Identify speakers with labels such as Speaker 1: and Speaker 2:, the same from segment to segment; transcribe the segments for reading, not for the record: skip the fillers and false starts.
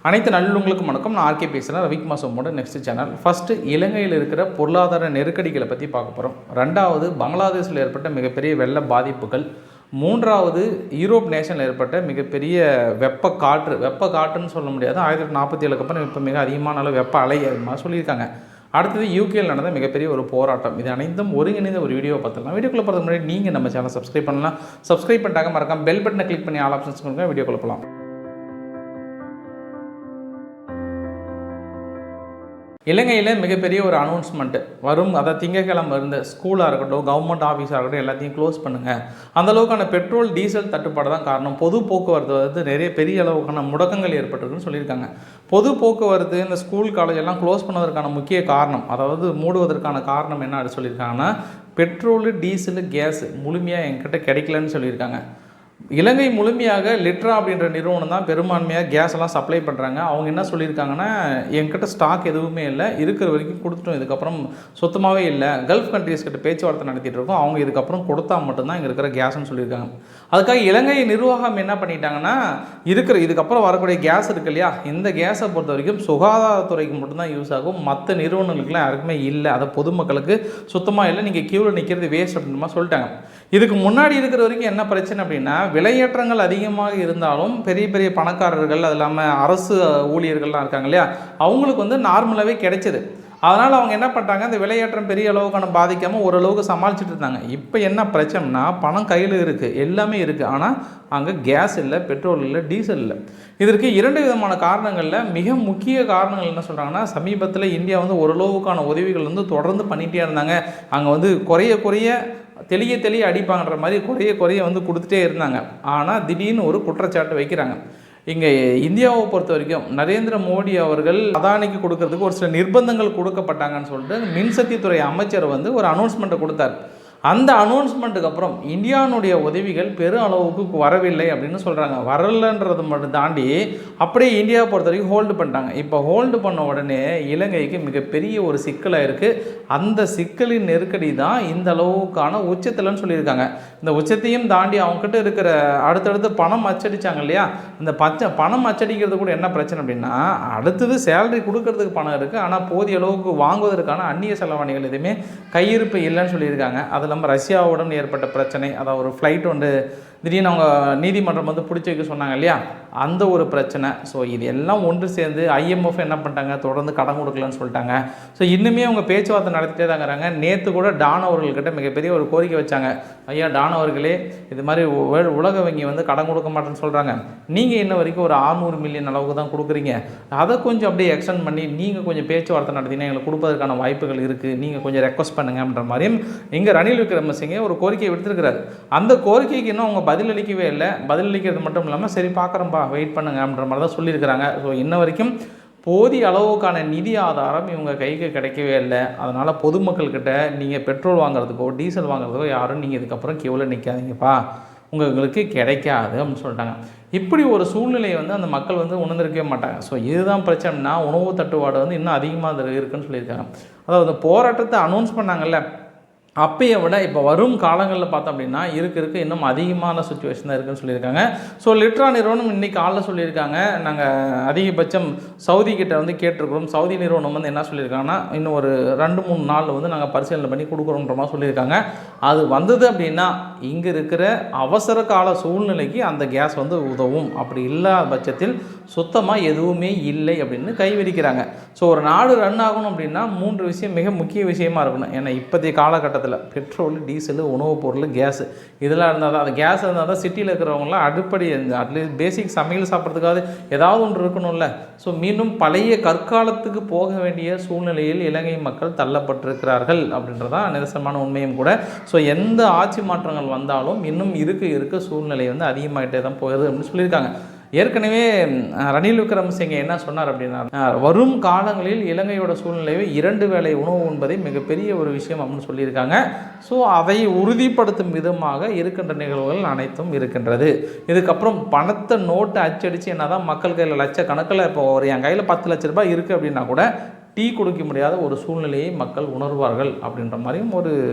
Speaker 1: அனைத்து நல்லுங்களுக்கும் வணக்கம். நான் ஆர்கே பேசுகிறேன். ரவிக்குமார் சோமோட நெக்ஸ்ட் சேனல். ஃபஸ்ட்டு இலங்கையில் இருக்கிற பொருளாதார நெருக்கடிகளை பற்றி பார்க்க போகிறோம். ரெண்டாவது பங்களாதேஷில் ஏற்பட்ட மிகப்பெரிய வெள்ள பாதிப்புகள். மூன்றாவது யூரோப் நேஷனில் ஏற்பட்ட மிகப்பெரிய வெப்ப காற்றுன்னு சொல்ல முடியாது. 1947 அப்புறம் இப்போ மிக அதிகமான அளவு வெப்ப அலை அதிகமாக சொல்லியிருக்காங்க. அடுத்தது யூகேயில் நடந்த மிகப்பெரிய ஒரு போராட்டம். இது அனைத்தும் ஒருங்கிணைந்த ஒரு வீடியோ பார்த்துக்கலாம். வீடியோக்குள்ள போகிறதுக்கு முன்னாடி நீங்கள் நம்ம சேனல் சப்ஸ்கிரைப் பண்ணலாம். சப்ஸ்கிரைப் பண்ணிட்டாங்க மறக்காம பெல் பட்டனை கிளிக் பண்ணி ஆல் ஆப்ஷன்ஸ் கொடுங்க. வீடியோக்குள்ள போகலாம். இலங்கையில் மிகப்பெரிய ஒரு அனௌன்ஸ்மெண்ட்டு வரும். அதை திங்கக்கிழமை இருந்த ஸ்கூலாக இருக்கட்டும், கவர்மெண்ட் ஆஃபீஸாக இருக்கட்டும், எல்லாத்தையும் க்ளோஸ் பண்ணுங்கள். அந்தளவுக்கான பெட்ரோல் டீசல் தட்டுப்பாடு தான் காரணம். பொது போக்குவரத்து வந்து நிறைய பெரிய அளவுக்கான முடக்கங்கள் ஏற்பட்டிருக்குன்னு சொல்லியிருக்காங்க. பொது போக்குவரத்து இந்த ஸ்கூல் காலேஜ் எல்லாம் க்ளோஸ் பண்ணதற்கான முக்கிய காரணம், அதாவது மூடுவதற்கான காரணம் என்ன அப்படின்னு சொல்லியிருக்காங்கன்னா, பெட்ரோலு டீசலு கேஸு முழுமையாக என்கிட்ட கிடைக்கலன்னு சொல்லியிருக்காங்க. இலங்கை முழுமையாக லிட்ரா அப்படின்ற நிறுவனம் தான் பெரும்பான்மையாக கேஸ் எல்லாம் சப்ளை பண்ணுறாங்க. அவங்க என்ன சொல்லியிருக்காங்கன்னா, என்கிட்ட ஸ்டாக் எதுவுமே இல்லை, இருக்கிற வரைக்கும் கொடுத்துட்டோம், இதுக்கப்புறம் சுத்தமாகவே இல்லை. கல்ஃப் கண்ட்ரீஸ் கிட்ட பேச்சுவார்த்தை நடத்திட்டு இருக்கோம், அவங்க இதுக்கப்புறம் கொடுத்தா மட்டும்தான் இங்கே இருக்கிற கேஸ்ன்னு சொல்லியிருக்காங்க. அதுக்காக இலங்கை நிர்வாகம் என்ன பண்ணிட்டாங்கன்னா, இதுக்கப்புறம் வரக்கூடிய கேஸ் இருக்கு இல்லையா, இந்த கேஸை பொறுத்த வரைக்கும் சுகாதாரத்துறைக்கு மட்டும்தான் யூஸ் ஆகும், மற்ற நிறுவனங்களுக்குலாம் யாருக்குமே இல்லை, அதை பொதுமக்களுக்கு சுத்தமாக இல்லை, நீங்கள் க்யூவில் நிற்கிறது வேஸ்ட் அப்படின்ற சொல்லிட்டாங்க. இதுக்கு முன்னாடி இருக்கிற வரைக்கும் என்ன பிரச்சனை அப்படின்னா, விலையேற்றங்கள் அதிகமாக இருந்தாலும் பெரிய பெரிய பணக்காரர்கள், அது இல்லாமல் அரசு ஊழியர்கள்லாம் இருக்காங்க இல்லையா, அவங்களுக்கு வந்து நார்மலாகவே கிடைச்சிது. அதனால் அவங்க என்ன பண்ணிட்டாங்க, இந்த விலையேற்றம் பெரிய அளவுக்கான பாதிக்காமல் ஓரளவுக்கு சமாளிச்சுட்டு இருந்தாங்க. இப்போ என்ன பிரச்சனைனா, பணம் கையில் இருக்குது, எல்லாமே இருக்குது, ஆனால் அங்கே கேஸ் இல்லை, பெட்ரோல் இல்லை, டீசல் இல்லை. இதற்கு 2 விதமான காரணங்களில் மிக முக்கிய காரணங்கள் என்ன சொல்கிறாங்கன்னா, சமீபத்தில் இந்தியா வந்து ஓரளவுக்கான உதவிகள் வந்து தொடர்ந்து பண்ணிகிட்டே இருந்தாங்க. அங்கே வந்து குறைய தெளிய அடிப்பாங்கன்ற மாதிரி குறைய வந்து கொடுத்துட்டே இருந்தாங்க. ஆனால் திடீர்னு ஒரு குற்றச்சாட்டு வைக்கிறாங்க. இங்கே இந்தியாவை பொறுத்த வரைக்கும் நரேந்திர மோடி அவர்கள் அதானிக்கு கொடுக்கறதுக்கு ஒரு சில நிர்பந்தங்கள் கொடுக்கப்பட்டாங்கன்னு சொல்லிட்டு மின்சக்தித்துறை அமைச்சர் வந்து ஒரு அனௌன்ஸ்மெண்ட்டை கொடுத்தார். அந்த அனௌன்ஸ்மெண்ட்டுக்கு அப்புறம் இந்தியாவுடைய உதவிகள் பெரும் அளவுக்கு வரவில்லை அப்படின்னு சொல்கிறாங்க. வரலன்றது மட்டும் தாண்டி அப்படியே இந்தியாவை பொறுத்த வரைக்கும் ஹோல்டு பண்ணிட்டாங்க. இப்போ ஹோல்டு பண்ண உடனே இலங்கைக்கு மிகப்பெரிய ஒரு சிக்கலாக இருக்குது. அந்த சிக்கலின் நெருக்கடி தான் இந்த அளவுக்கான உச்சத்தில்னு சொல்லியிருக்காங்க. இந்த உச்சத்தையும் தாண்டி அவங்ககிட்ட இருக்கிற அடுத்தடுத்து பணம் அச்சடித்தாங்க இல்லையா, இந்த பணம் அச்சடிக்கிறது கூட என்ன பிரச்சனை அப்படின்னா, அடுத்தது சேலரி கொடுக்கறதுக்கு பணம் இருக்குது, ஆனால் போதிய அளவுக்கு வாங்குவதற்கான அந்நிய செலவாணிகள் எதுவுமே கையிருப்பு இல்லைன்னு சொல்லியிருக்காங்க. அது இல்லாமல் ரஷ்யாவுடன் ஏற்பட்ட பிரச்சனை, அதாவது ஒரு ஃப்ளைட் வந்து திடீர்னு அவங்க நீதிமன்றம் வந்து பிடிச்சி வைக்க சொன்னாங்க இல்லையா, அந்த ஒரு பிரச்சனை. ஸோ இது எல்லாம் ஒன்று சேர்ந்து IMF என்ன பண்ணிட்டாங்க, தொடர்ந்து கடன் கொடுக்கலன்னு சொல்லிட்டாங்க. ஸோ இன்னுமே அவங்க பேச்சுவார்த்தை நடத்திட்டே தாங்கிறாங்க. நேற்று கூட டான் அவர்கள்கிட்ட மிகப்பெரிய ஒரு கோரிக்கை வச்சாங்க. ஐயா டான் அவர்களே, இது மாதிரி உலக வங்கி வந்து கடன் கொடுக்க மாட்டேன்னு சொல்கிறாங்க, நீங்கள் இன்ன வரைக்கும் ஒரு 600 மில்லியன் அளவுக்கு தான் கொடுக்குறீங்க, அதை கொஞ்சம் அப்படியே எக்ஸ்டெண்ட் பண்ணி நீங்கள் கொஞ்சம் பேச்சுவார்த்தை நடத்தினா எங்களுக்கு கொடுப்பதற்கான வாய்ப்புகள் இருக்குது, நீங்கள் கொஞ்சம் ரெக்வஸ்ட் பண்ணுங்க அப்படின்ற மாதிரியும் இங்கே ரணில் விக்ரமசிங்கே ஒரு கோரிக்கையை விடுத்திருக்கிறாரு. அந்த கோரிக்கைக்கு இன்னும் அவங்க பதிலளிக்கவே இல்லை. பதிலளிக்கிறது மட்டும் இல்லாமல் சரி பார்க்குறோம்பா வெயிட் பண்ணுங்க அப்படின்ற மாதிரி தான் சொல்லியிருக்கிறாங்க. ஸோ இன்ன வரைக்கும் போதிய அளவுக்கான நிதி ஆதாரம் இவங்க கைக்கு கிடைக்கவே இல்லை. அதனால் பொதுமக்கள்கிட்ட நீங்கள் பெட்ரோல் வாங்குறதுக்கோ டீசல் வாங்குறதுக்கோ யாரும் நீங்கள் இதுக்கப்புறம் கியூவில் நிற்காதீங்கப்பா, உங்களுக்கு கிடைக்காது அப்படின்னு சொல்லிட்டாங்க. இப்படி ஒரு சூழ்நிலையை வந்து அந்த மக்கள் வந்து உணர்ந்திருக்கவே மாட்டாங்க. ஸோ இதுதான் பிரச்சனைனா, உணவு தட்டுப்பாடு வந்து இன்னும் அதிகமாக இருக்குன்னு சொல்லியிருக்காங்க. அதாவது போராட்டத்தை அனௌன்ஸ் பண்ணாங்கல்ல, அப்பையை விட இப்போ வரும் காலங்களில் பார்த்தோம் அப்படின்னா இருக்க இன்னும் அதிகமான சுச்சுவேஷன் தான் இருக்குன்னு சொல்லியிருக்காங்க. ஸோ லிட்ரா நிறுவனம் இன்றைக்கி காலைல சொல்லியிருக்காங்க, நாங்கள் அதிகபட்சம் சவுதி கிட்ட வந்து கேட்டிருக்கிறோம். சவுதி நிறுவனம் வந்து என்ன சொல்லியிருக்காங்கன்னா, இன்னும் ஒரு 2-3 நாள் வந்து நாங்கள் பரிசீலனை பண்ணி கொடுக்குறோன்ற மாதிரி சொல்லியிருக்காங்க. அது வந்தது அப்படின்னா இங்கே இருக்கிற அவசர கால சூழ்நிலைக்கு அந்த கேஸ் வந்து உதவும். அப்படி இல்லாத பட்சத்தில் சுத்தமாக எதுவுமே இல்லை அப்படின்னு கைவிரிக்கிறாங்க. ஸோ ஒரு நாடு ரன் ஆகணும் அப்படின்னா 3 விஷயம் மிக முக்கிய விஷயமா இருக்கணும். ஏன்னா இப்போதைய காலகட்டத்தில் பெட்ரோல், டீசலு, உணவுப் பொருள், கேஸு இதெல்லாம் இருந்தால் தான், அந்த கேஸ் இருந்தால் தான் சிட்டியில் இருக்கிறவங்களாம் அடிப்படை அட்லீஸ்ட் பேசிக் சமையல் சாப்பிட்றதுக்காவது ஏதாவது ஒன்று இருக்கணும்ல. ஸோ மீண்டும் பழைய கற்காலத்துக்கு போக வேண்டிய சூழ்நிலையில் இலங்கை மக்கள் தள்ளப்பட்டிருக்கிறார்கள் அப்படின்றதான் நிதர்சனமான உண்மையும் கூட. ஸோ எந்த ஆட்சி மாற்றங்கள் வந்தாலும் இன்னும் இருக்க சூழ்நிலை வந்து அதிகமாகிட்டே தான் போகுது அப்படின்னு சொல்லியிருக்காங்க. ஏற்கனவே ரணில் விக்ரமசிங்கே என்ன சொன்னார் அப்படின்னா, வரும் காலங்களில் இலங்கையோட சூழ்நிலையை 2 வேளை உணவு உண்பதை மிகப்பெரிய ஒரு விஷயம் அப்படின்னு சொல்லியிருக்காங்க. ஸோ அதை உறுதிப்படுத்தும் விதமாக இருக்கின்ற நிகழ்வுகள் அனைத்தும் இருக்கின்றது. இதுக்கப்புறம் பணத்தை நோட்டு அச்சடித்து என்ன தான் மக்கள் கையில் லட்சக்கணக்கில், இப்போ ஒரு என் கையில் 10 லட்ச ரூபாய் இருக்குது அப்படின்னா கூட டீ குடிக்க முடியாத ஒரு சூழ்நிலையை மக்கள் உணர்வார்கள் அப்படின்ற மாதிரியும்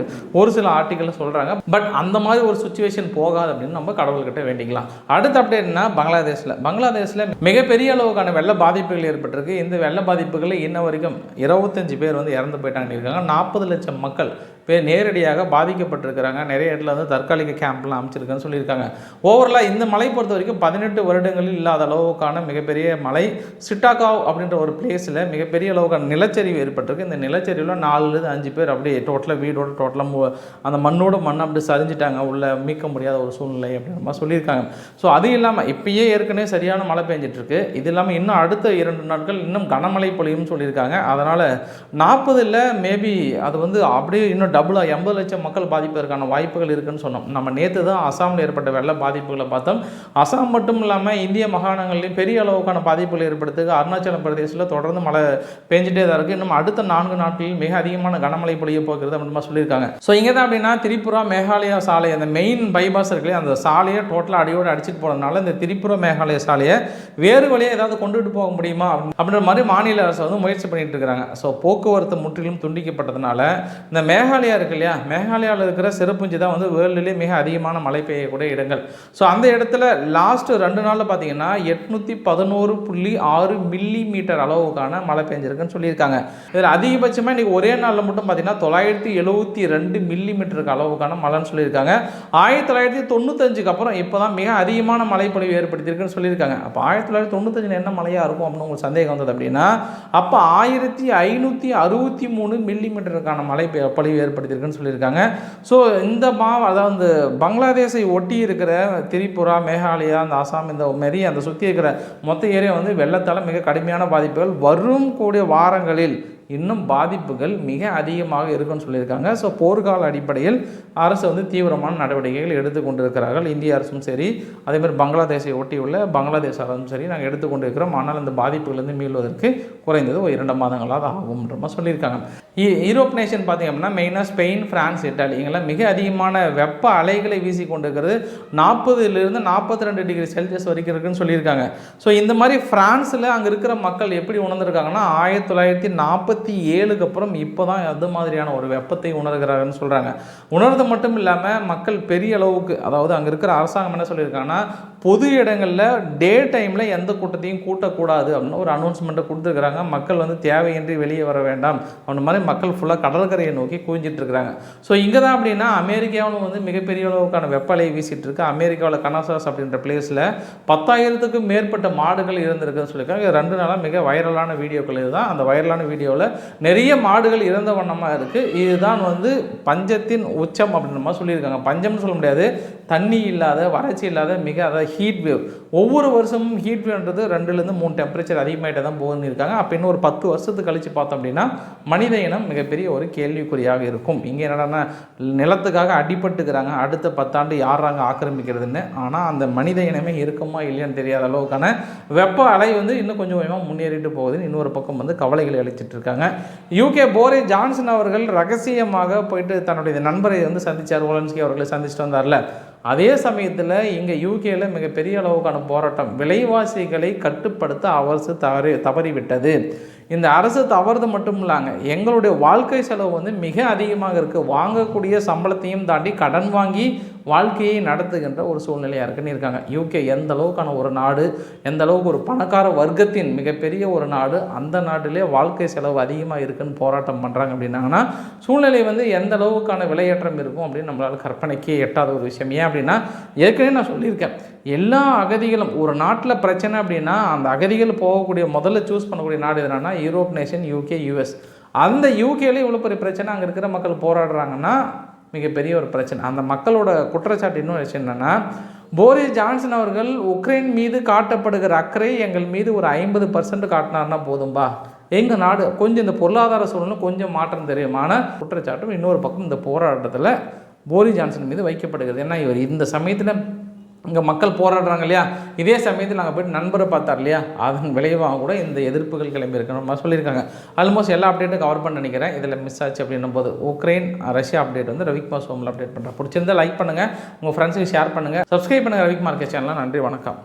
Speaker 1: ஒரு சில ஆர்டிக்கல் சொல்கிறாங்க. பட் அந்த மாதிரி ஒரு சுச்சுவேஷன் போகாது அப்படின்னு நம்ம கடவுள்கிட்ட வேண்டிக்கலாம். அடுத்த அப்டேட்னா பங்களாதேஷில் மிகப்பெரிய அளவுக்கான வெள்ள பாதிப்புகள் ஏற்பட்டிருக்கு. இந்த வெள்ள பாதிப்புகளில் இன்ன வரைக்கும் 25 பேர் வந்து இறந்து போயிட்டாங்கன்னு இருக்காங்க. 40 லட்சம் மக்கள் நேரடியாக பாதிக்கப்பட்டிருக்கிறாங்க. நிறைய இடத்துல வந்து தற்காலிக கேம்ப்லாம் அமைச்சிருக்குன்னு சொல்லியிருக்காங்க. ஓவரலாக இந்த மலை பொறுத்த வரைக்கும் 18 வருடங்களில் இல்லாத அளவுக்கான மிகப்பெரிய மலை. சிட்டாகாவ் அப்படின்ற ஒரு பிளேஸில் மிகப்பெரிய அளவுக்கான நிலச்சரிவு ஏற்பட்டிருக்கு. இந்த நிலச்சரிவில் 4-5 பேர் அப்படியே டோட்டலாக வீடோட டோட்டலாக அந்த மண்ணோட மண் அப்படி சரிஞ்சிட்டாங்க. உள்ள மீட்க முடியாத ஒரு சூழ்நிலை அப்படின்ற மாதிரி சொல்லியிருக்காங்க. ஸோ அது இல்லாமல் இப்பயே ஏற்கனவே சரியான மழை பெஞ்சிட்ருக்கு. இது இல்லாமல் இன்னும் அடுத்த 2 நாட்கள் இன்னும் கனமழை பொழியும்னு சொல்லியிருக்காங்க. அதனால் 40 மேபி அது வந்து அப்படியே இன்னும் டபுளாக 80 லட்சம் மக்கள் பாதிப்பதற்கான வாய்ப்புகள் இருக்குன்னு சொன்னோம். நம்ம நேற்று தான் அசாமில் ஏற்பட்ட வெள்ள பாதிப்புகளை பார்த்தோம். அசாம் மட்டும் இல்லாமல் இந்திய மாகாணங்கள்லையும் பெரிய அளவுக்கான பாதிப்புகள் ஏற்படுத்துக்கு அருணாச்சல பிரதேசத்தில் தொடர்ந்து மழை பெஞ்சிட்டே தான் இருக்குது. இன்னும் அடுத்த 4 நாட்களில் மிக அதிகமான கனமழை பொழிய போகிறது அப்படிமா சொல்லியிருக்காங்க. ஸோ இங்கே தான் அப்படின்னா திரிபுரா மேகாலயா சாலை அந்த மெயின் பைபாஸ் இருக்குல்லையே அந்த சாலையை டோட்டலாக அடியோடு அடிச்சுட்டு போகிறதுனால இந்த திரிபுரா மேகாலயா சாலையை வேறு வழியாக ஏதாவது கொண்டுட்டு போக முடியுமா அப்படின்ற மாதிரி மாநில அரசு வந்து முயற்சி பண்ணிட்டு இருக்கிறாங்க. ஸோ போக்குவரத்து முற்றிலும் துண்டிக்கப்பட்டதுனால இந்த மேகாலயா இருக்கு இல்லையா, மேகாலயாவில் இருக்கிற சிறப்புஞ்சி தான் வந்து வேர்ல்டுலேயே மிக அதிகமான மழை பெய்யக்கூடிய இடங்கள். ஸோ அந்த இடத்துல லாஸ்ட் 2 நாளில் பார்த்தீங்கன்னா 811.6 மில்லிமீட்டர் அளவுக்கான மழை பெஞ்சிருக்குன்னு சொல்லியிருக்காங்க. இதில் அதிகபட்சமாக இன்றைக்கி ஒரே நாளில் மட்டும் பார்த்தீங்கன்னா 972 மில்லிமீட்டருக்கு அளவுக்கான மழைன்னு சொல்லியிருக்காங்க. 1995க்கு அப்புறம் இப்போ தான் மிக அதிகமான மழைப்பொழிவு ஏற்படுத்தியிருக்குன்னு சொல்லியிருக்காங்க. அப்போ 1995 என்ன மழையாக இருக்கும் அப்படின்னு உங்களுக்கு சந்தேகம் வந்தது அப்படின்னா அப்போ 1563 மில்லிமீட்டருக்கான மழை பொழிவு ஏற்படுத்தியிருக்குன்னு சொல்லியிருக்காங்க. ஸோ இந்த அதாவது பங்களாதேஷை ஒட்டி இருக்கிற திரிபுரா மேகாலயா அந்த அசாம் இந்த மாரி அந்த சுற்றி இருக்கிற மொத்த ஏரியா வந்து வெள்ளத்தால் மிக கடுமையான பாதிப்புகள் வரும் கூடிய வாரங்களில் இன்னும் பாதிப்புகள் மிக அதிகமாக இருக்குன்னு சொல்லியிருக்காங்க. ஸோ போர்க்கால அடிப்படையில் அரசு வந்து தீவிரமான நடவடிக்கைகள் எடுத்துக்கொண்டு இருக்கிறார்கள். இந்திய அரசும் சரி அதேமாதிரி பங்களாதேஷை ஒட்டியுள்ள பங்களாதேஷ் அரசும் சரி நாங்கள் எடுத்துக்கொண்டு இருக்கிறோம். ஆனால் இந்த பாதிப்புகளிலிருந்து மீள்வதற்கு குறைந்தது ஒரு 2 மாதங்களாக ஆகும்ன்ற மாதிரி சொல்லியிருக்காங்க. யூரோப் நேஷன் பார்த்திங்க அப்படின்னா மெயினாக ஸ்பெயின், பிரான்ஸ், இட்டாலி இங்கெல்லாம் மிக அதிகமான வெப்ப அலைகளை வீசி கொண்டு இருக்கிறது. 40லிருந்து 42 டிகிரி செல்சியஸ் வரைக்கும் இருக்குன்னு சொல்லியிருக்காங்க. ஸோ இந்த மாதிரி ஃப்ரான்ஸில் அங்கே இருக்கிற மக்கள் எப்படி உணர்ந்திருக்காங்கன்னா 1947க்கு அப்புறம் இப்போ தான் அது மாதிரியான ஒரு வெப்பத்தை உணர்கிறாங்கன்னு சொல்கிறாங்க. உணர்ந்து மட்டும் இல்லாமல் மக்கள் பெரிய அளவுக்கு அதாவது அங்கே இருக்கிற அரசாங்கம் என்ன சொல்லியிருக்காங்கன்னா பொது இடங்களில் டே டைமில் எந்த கூட்டத்தையும் கூட்டக்கூடாது அப்படின்னு ஒரு அனௌன்ஸ்மெண்ட்டை கொடுத்துருக்குறாங்க. மக்கள் வந்து தேவையின்றி வெளியே வர வேண்டாம் அந்த மாதிரி மக்கள் ஃபுல்லாக கடற்கரையை நோக்கி குவிஞ்சிட்டு இருக்கிறாங்க. ஸோ இங்கே தான் அப்படின்னா அமெரிக்காவும் வந்து மிகப்பெரிய அளவுக்கான வெப்பலை வீசிட்டு இருக்கு. அமெரிக்காவில் கனாசாஸ் அப்படின்ற பிளேஸில் 10,000க்கும் மேற்பட்ட மாடுகள் இருந்திருக்குன்னு சொல்லியிருக்காங்க. 2 நாளாக மிக வைரலான வீடியோக்கள் இதுதான். அந்த வைரலான வீடியோவில் நிறைய மாடுகள் இறந்த வண்ணமாக இருக்குது. இதுதான் வந்து பஞ்சத்தின் உச்சம் அப்படின்ற மாதிரி சொல்லியிருக்காங்க. பஞ்சம்னு சொல்ல முடியாது, தண்ணி இல்லாத வறட்சி இல்லாத மிக அதாவது ஹீட் வேவ். ஒவ்வொரு வருஷமும் ஹீட் வேவ்ன்றது 2லேருந்து 3 டெம்பரேச்சர் அதிகமாகிட்டே தான் போகுதுன்னு இருக்காங்க. அப்போ இன்னும் ஒரு 10 வருஷத்துக்கு கழித்து பார்த்தோம் அப்படின்னா மனித இனம் மிகப்பெரிய ஒரு கேள்விக்குறியாக இருக்கும். இங்கே என்னடானா நிலத்துக்காக அடிபட்டுக்கிறாங்க, அடுத்த 10 ஆண்டு யாராங்க ஆக்கிரமிக்கிறதுன்னு. ஆனால் அந்த மனித இனமே இருக்குமா இல்லையான்னு தெரியாத அளவுக்கான வெப்ப அலை வந்து இன்னும் கொஞ்சம் கொஞ்சமாக முன்னேறிட்டு போகுதுன்னு இன்னொரு பக்கம் வந்து கவலைகளை அளிச்சிட்டு இருக்காங்க. யூகே போரிஸ் ஜான்சன் அவர்கள் ரகசியமாக போயிட்டு தன்னுடைய நண்பரை வந்து சந்தித்தார், ஓலன்ஸ்கி அவர்களை சந்திச்சுட்டு வந்தார்ல. அதே சமயத்தில் இங்கே யூகேயில் மிகப்பெரிய அளவுக்கான போராட்டம், விலைவாசிகளை கட்டுப்படுத்த அரசு தவறிவிட்டது. இந்த அரசு தவறுது மட்டும் இல்லாங்க எங்களுடைய வாழ்க்கை செலவு வந்து மிக அதிகமாக இருக்குது. வாங்கக்கூடிய சம்பளத்தையும் தாண்டி கடன் வாங்கி வாழ்க்கையை நடத்துகின்ற ஒரு சூழ்நிலையாக இருக்குன்னு இருக்காங்க. யூகே எந்த அளவுக்கான ஒரு நாடு, எந்த அளவுக்கு ஒரு பணக்கார வர்க்கத்தின் மிகப்பெரிய ஒரு நாடு, அந்த நாட்டிலே வாழ்க்கை செலவு அதிகமாக இருக்குன்னு போராட்டம் பண்ணுறாங்க அப்படின்னாங்கன்னா சூழ்நிலை வந்து எந்த அளவுக்கான விலையேற்றம் இருக்கும் அப்படின்னு நம்மளால் கற்பனைக்கே எட்டாத ஒரு விஷயம். ஏன் அப்படின்னா ஏற்கனவே நான் சொல்லியிருக்கேன், எல்லா அகதிகளும் ஒரு நாட்டில் பிரச்சனை அப்படின்னா அந்த அகதிகள் போகக்கூடிய முதல்ல சூஸ் பண்ணக்கூடிய நாடு எதுனா யூரோப் நேஷன், யூகே, யூஎஸ். அந்த யூகேல இவ்வளோ பெரிய பிரச்சனை, அங்கே இருக்கிற மக்கள் போராடுறாங்கன்னா மிகப்பெரிய ஒரு பிரச்சனை. அந்த மக்களோட குற்றச்சாட்டு இன்னும் விஷயம் என்னென்னா போரிஸ் ஜான்சன் அவர்கள் உக்ரைன் மீது காட்டப்படுகிற அக்கறை எங்கள் மீது ஒரு 50% காட்டினார்னா போதும்பா, எங்கள் நாடு கொஞ்சம் இந்த பொருளாதார சூழ்நிலை கொஞ்சம் மாற்றம் தெரியுமான குற்றச்சாட்டும் இன்னொரு பக்கம் இந்த போராட்டத்தில் போரிஸ் ஜான்சன் மீது வைக்கப்படுகிறது. ஏன்னா இவர் இந்த சமயத்தில் இங்கே மக்கள் போராடுறாங்க இல்லையா, இதே சமயத்தில் நாங்கள் போய்ட்டு நண்பரை பார்த்தார் இல்லையா, அதன் விளைவாக கூட இந்த எதிர்ப்புகள் கிளம்பி இருக்கணும் சொல்லியிருக்காங்க. ஆல்மோஸ்ட் எல்லா அப்டேட்டும் கவர் பண்ண நினைக்கிறேன். இதில் மிஸ் ஆச்சு அப்படின்னும் போது உக்ரைன் ரஷ்யா அப்டேட் வந்து ரவிக்குமார் சோமில் அப்டேட் பண்ணுறேன். பிடிச்சிருந்தால் லைக் பண்ணுங்கள், உங்கள் ஃப்ரெண்ட்ஸுக்கு ஷேர் பண்ணுங்கள், சப்ஸ்கிரைப் பண்ணுங்கள் ரவிக்குமார் சேனலில். நன்றி, வணக்கம்.